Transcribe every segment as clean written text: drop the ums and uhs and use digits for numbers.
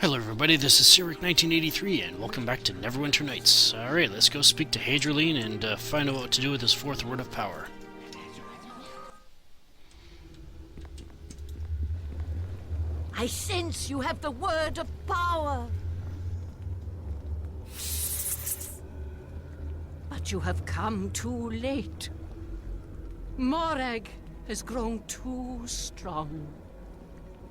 Hello everybody, this is Cyric1983 and welcome back to Neverwinter Nights. Alright, let's go speak to Hadriline and find out what to do with his fourth word of power. I sense you have the word of power. But you have come too late. Morag has grown too strong.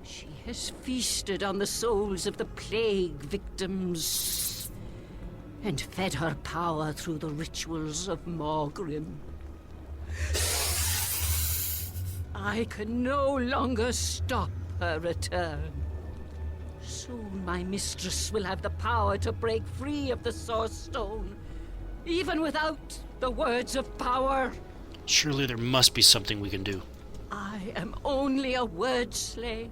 She has feasted on the souls of the plague victims and fed her power through the rituals of Morgrim. I can no longer stop her return. Soon my mistress will have the power to break free of the Source Stone, even without the words of power. Surely there must be something we can do. I am only a word slave.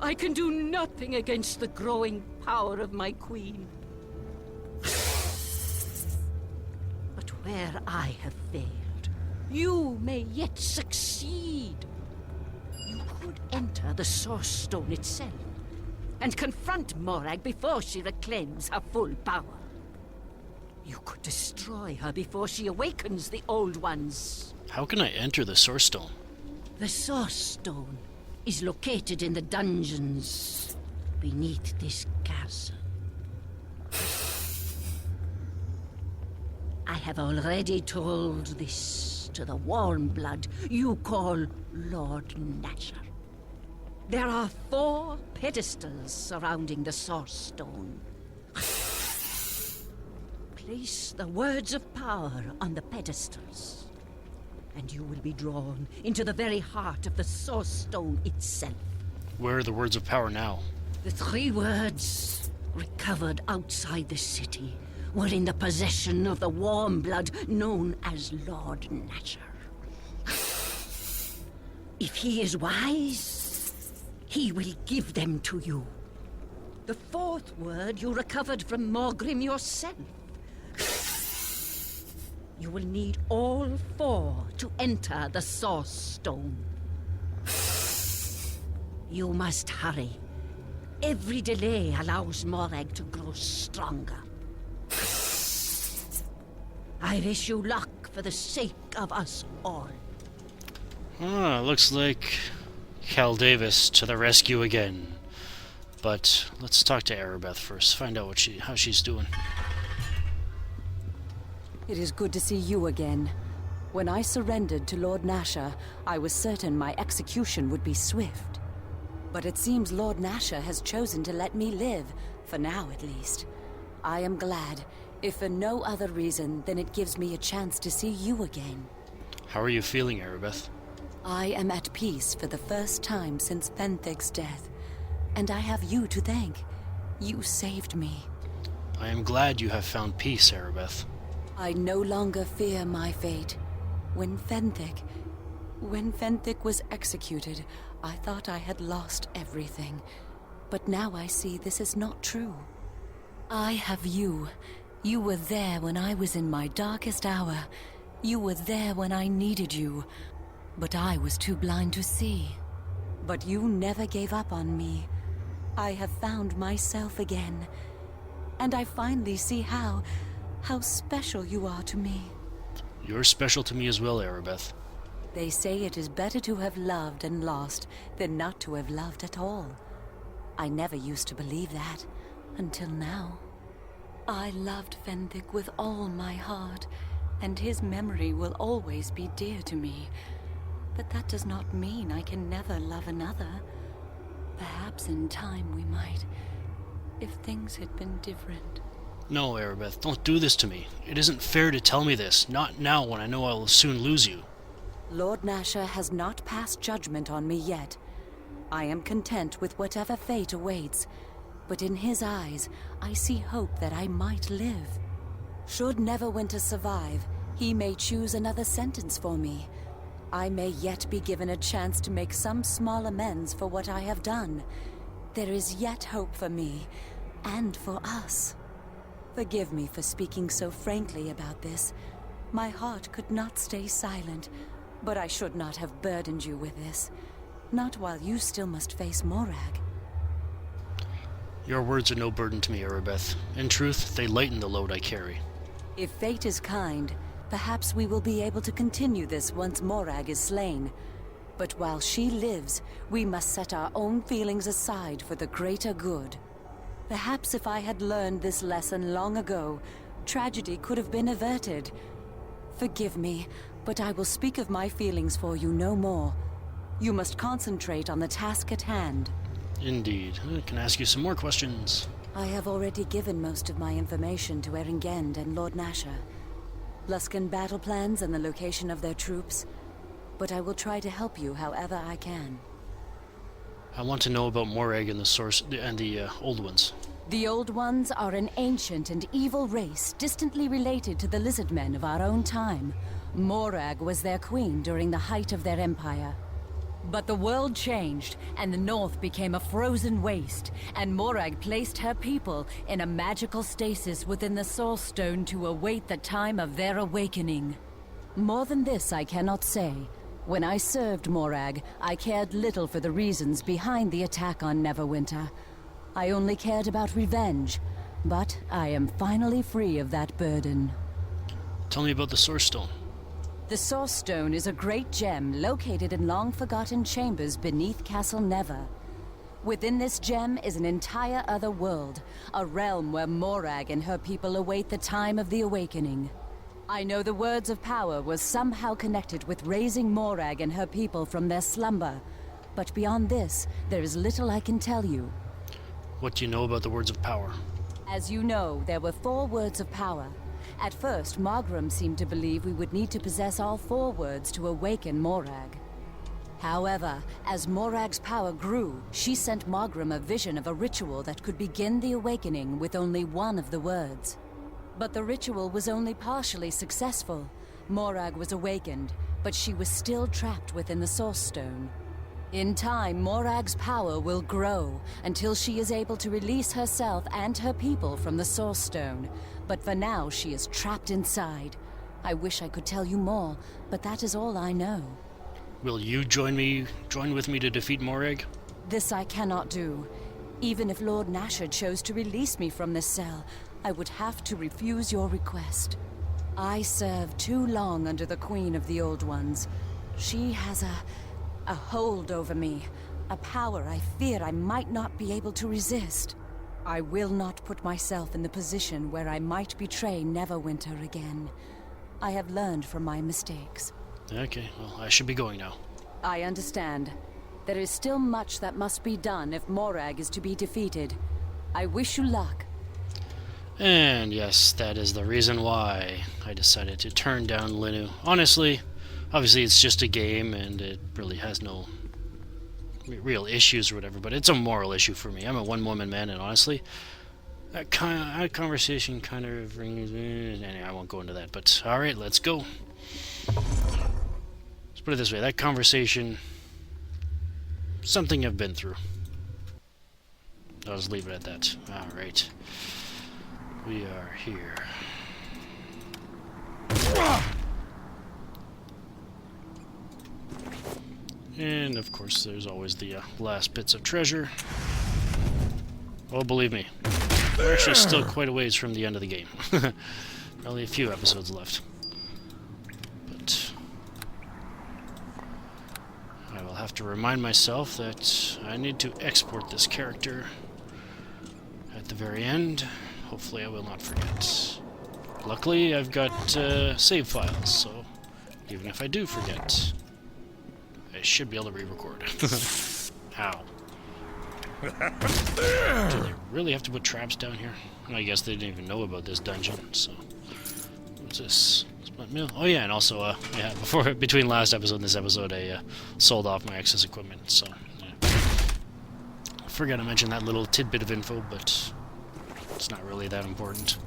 I can do nothing against the growing power of my queen. But where I have failed, you may yet succeed. You could enter the Source Stone itself and confront Morag before she reclaims her full power. You could destroy her before she awakens the Old Ones. How can I enter the Source Stone? The Source Stone is located in the dungeons beneath this castle. I have already told this to the warm blood you call Lord Nasher. There are 4 pedestals surrounding the Source Stone. Place the words of power on the pedestals, and you will be drawn into the very heart of the Source Stone itself. Where are the words of power now? The 3 words recovered outside the city were in the possession of the warm blood known as Lord Nasher. If he is wise, he will give them to you. The 4th word you recovered from Morgrim yourself. You will need all 4 to enter the Source Stone. You must hurry. Every delay allows Morag to grow stronger. I wish you luck for the sake of us all. Looks like Cal Davis to the rescue again. But let's talk to Arabeth first, find out how she's doing. It is good to see you again. When I surrendered to Lord Nasher, I was certain my execution would be swift. But it seems Lord Nasher has chosen to let me live, for now at least. I am glad, if for no other reason than it gives me a chance to see you again. How are you feeling, Arabeth? I am at peace for the first time since Fenthic's death, and I have you to thank. You saved me. I am glad you have found peace, Arabeth. I no longer fear my fate. When Fenthic was executed, I thought I had lost everything. But now I see this is not true. I have you. You were there when I was in my darkest hour. You were there when I needed you. But I was too blind to see. But you never gave up on me. I have found myself again. And I finally see how special you are to me. You're special to me as well, Arabeth. They say it is better to have loved and lost than not to have loved at all. I never used to believe that, until now. I loved Fenthic with all my heart, and his memory will always be dear to me. But that does not mean I can never love another. Perhaps in time we might, if things had been different. No, Arabeth, don't do this to me. It isn't fair to tell me this, not now when I know I will soon lose you. Lord Nasher has not passed judgment on me yet. I am content with whatever fate awaits, but in his eyes, I see hope that I might live. Should Neverwinter survive, he may choose another sentence for me. I may yet be given a chance to make some small amends for what I have done. There is yet hope for me, and for us. Forgive me for speaking so frankly about this. My heart could not stay silent, but I should not have burdened you with this. Not while you still must face Morag. Your words are no burden to me, Erebeth. In truth, they lighten the load I carry. If fate is kind, perhaps we will be able to continue this once Morag is slain. But while she lives, we must set our own feelings aside for the greater good. Perhaps if I had learned this lesson long ago, tragedy could have been averted. Forgive me, but I will speak of my feelings for you no more. You must concentrate on the task at hand. Indeed. I can ask you some more questions. I have already given most of my information to Erengend and Lord Nasher. Luskan battle plans and the location of their troops. But I will try to help you however I can. I want to know about Morag and the source and the old ones. The Old Ones are an ancient and evil race distantly related to the lizard men of our own time. Morag was their queen during the height of their empire. But the world changed, and the north became a frozen waste, and Morag placed her people in a magical stasis within the Soul Stone to await the time of their awakening. More than this I cannot say. When I served Morag, I cared little for the reasons behind the attack on Neverwinter. I only cared about revenge, but I am finally free of that burden. Tell me about the Source Stone. The Source Stone is a great gem located in long-forgotten chambers beneath Castle Never. Within this gem is an entire other world, a realm where Morag and her people await the time of the awakening. I know the Words of Power was somehow connected with raising Morag and her people from their slumber, but beyond this, there is little I can tell you. What do you know about the Words of Power? As you know, there were 4 Words of Power. At first, Margrim seemed to believe we would need to possess all 4 words to awaken Morag. However, as Morag's power grew, she sent Margrim a vision of a ritual that could begin the awakening with only one of the words. But the ritual was only partially successful. Morag was awakened, but she was still trapped within the Source Stone. In time, Morag's power will grow until she is able to release herself and her people from the Source Stone. But for now, she is trapped inside. I wish I could tell you more, but that is all I know. Will you join with me to defeat Morag? This I cannot do. Even if Lord Nasher chose to release me from this cell, I would have to refuse your request. I served too long under the Queen of the Old Ones. She has a hold over me, a power I fear I might not be able to resist. I will not put myself in the position where I might betray Neverwinter again. I have learned from my mistakes. Okay, well, I should be going now. I understand. There is still much that must be done if Morag is to be defeated. I wish you luck. And yes, that is the reason why I decided to turn down Linu. Honestly, obviously it's just a game and it really has no real issues or whatever, but it's a moral issue for me. I'm a one-woman man, and honestly, that conversation kind of rings me. Anyway, I won't go into that, but alright, let's go. Let's put it this way, that conversation, something I've been through. I'll just leave it at that. Alright. We are here. And of course there's always the last bits of treasure. Oh, believe me, we're actually still quite a ways from the end of the game. Probably a few episodes left. But I will have to remind myself that I need to export this character at the very end. Hopefully I will not forget. Luckily I've got save files, so even if I do forget, I should be able to re-record. How? Do they really have to put traps down here? I guess they didn't even know about this dungeon, so... What's this? Split mill? Oh yeah, and also, yeah, between last episode and this episode, I sold off my excess equipment, so... Yeah. I forgot to mention that little tidbit of info, but it's not really that important.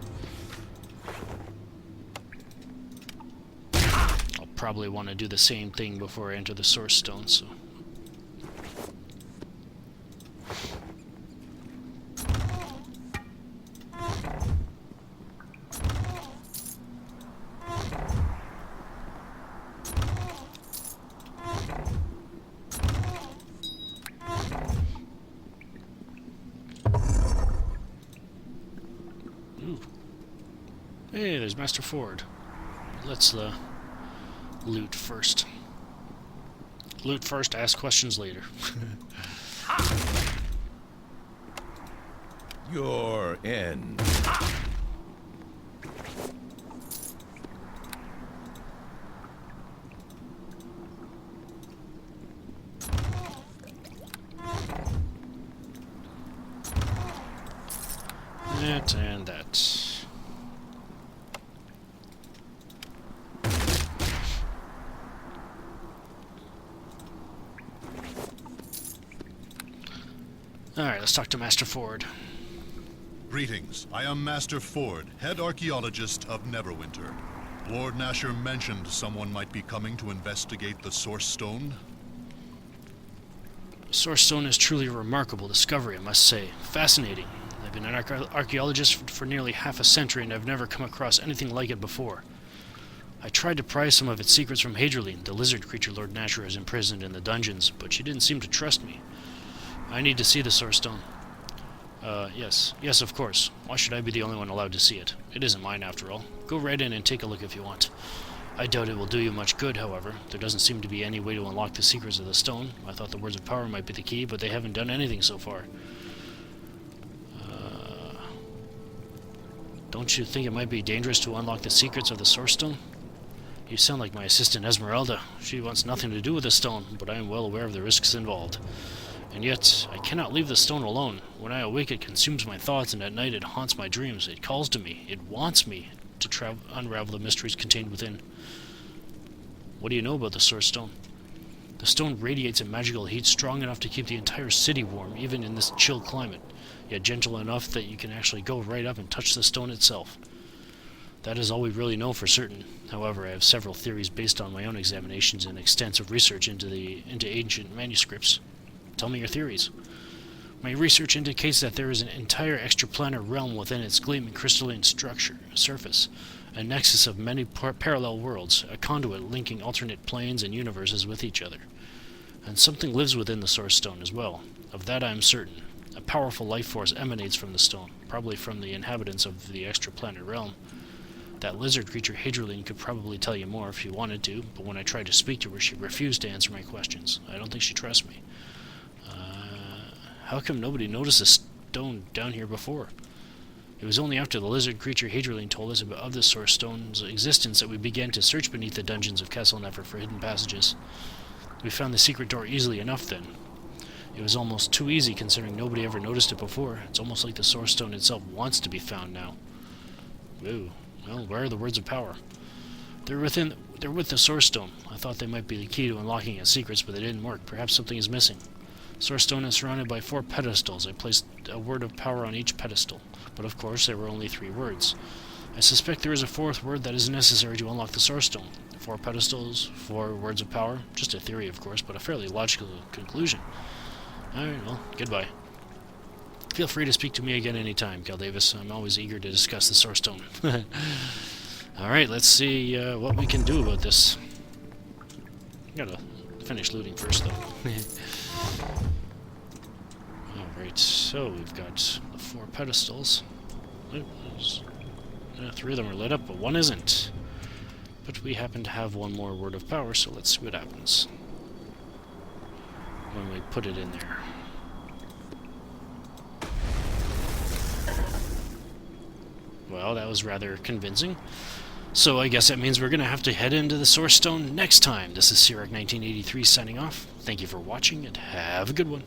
Probably want to do the same thing before I enter the Source Stone, so... Hey, there's Master Ford. Let's loot first. Loot first, ask questions later. Your end. That and that. Alright, let's talk to Master Ford. Greetings. I am Master Ford, head archaeologist of Neverwinter. Lord Nasher mentioned someone might be coming to investigate the Source Stone. The Source Stone is truly a remarkable discovery, I must say. Fascinating. I've been an archaeologist for nearly half a century, and I've never come across anything like it before. I tried to pry some of its secrets from Hadrian, the lizard creature Lord Nasher has imprisoned in the dungeons, but she didn't seem to trust me. I need to see the Source Stone. Yes. Yes, of course. Why should I be the only one allowed to see it? It isn't mine, after all. Go right in and take a look if you want. I doubt it will do you much good, however. There doesn't seem to be any way to unlock the secrets of the stone. I thought the words of power might be the key, but they haven't done anything so far. Don't you think it might be dangerous to unlock the secrets of the Source Stone? You sound like my assistant Esmeralda. She wants nothing to do with the stone, but I am well aware of the risks involved. And yet, I cannot leave the stone alone. When I awake, it consumes my thoughts, and at night it haunts my dreams. It calls to me. It wants me to unravel the mysteries contained within. What do you know about the Source Stone? The stone radiates a magical heat strong enough to keep the entire city warm, even in this chill climate, yet gentle enough that you can actually go right up and touch the stone itself. That is all we really know for certain. However, I have several theories based on my own examinations and extensive research into ancient manuscripts. Tell me your theories. My research indicates that there is an entire extraplanar realm within its gleaming crystalline surface, a nexus of many parallel worlds, a conduit linking alternate planes and universes with each other. And something lives within the Source Stone as well. Of that I am certain. A powerful life force emanates from the stone, probably from the inhabitants of the extraplanar realm. That lizard creature Hadrian could probably tell you more if she wanted to, but when I tried to speak to her, she refused to answer my questions. I don't think she trusts me. How come nobody noticed a stone down here before? It was only after the lizard creature Hadrian told us of the Source Stone's existence that we began to search beneath the dungeons of Castle Never for hidden passages. We found the secret door easily enough then. It was almost too easy considering nobody ever noticed it before. It's almost like the Source Stone itself wants to be found now. Ooh, well, where are the words of power? They're with the Source Stone. I thought they might be the key to unlocking its secrets, but they didn't work. Perhaps something is missing. Source Stone is surrounded by 4 pedestals. I placed a word of power on each pedestal, but of course there were only 3 words. I suspect there is a 4th word that is necessary to unlock the Source Stone. 4 pedestals, 4 words of power. Just a theory, of course, but a fairly logical conclusion. Alright, well, goodbye. Feel free to speak to me again anytime, Cal Davis. I'm always eager to discuss the Source Stone. Alright, let's see what we can do about this. Gotta finish looting first, though. Alright, so we've got the 4 pedestals. 3 of them are lit up, but 1 isn't. But we happen to have 1 more word of power, so let's see what happens when we put it in there. Well, that was rather convincing. So I guess that means we're going to have to head into the Source Stone next time. This is Sirach 1983 signing off. Thank you for watching, and have a good one.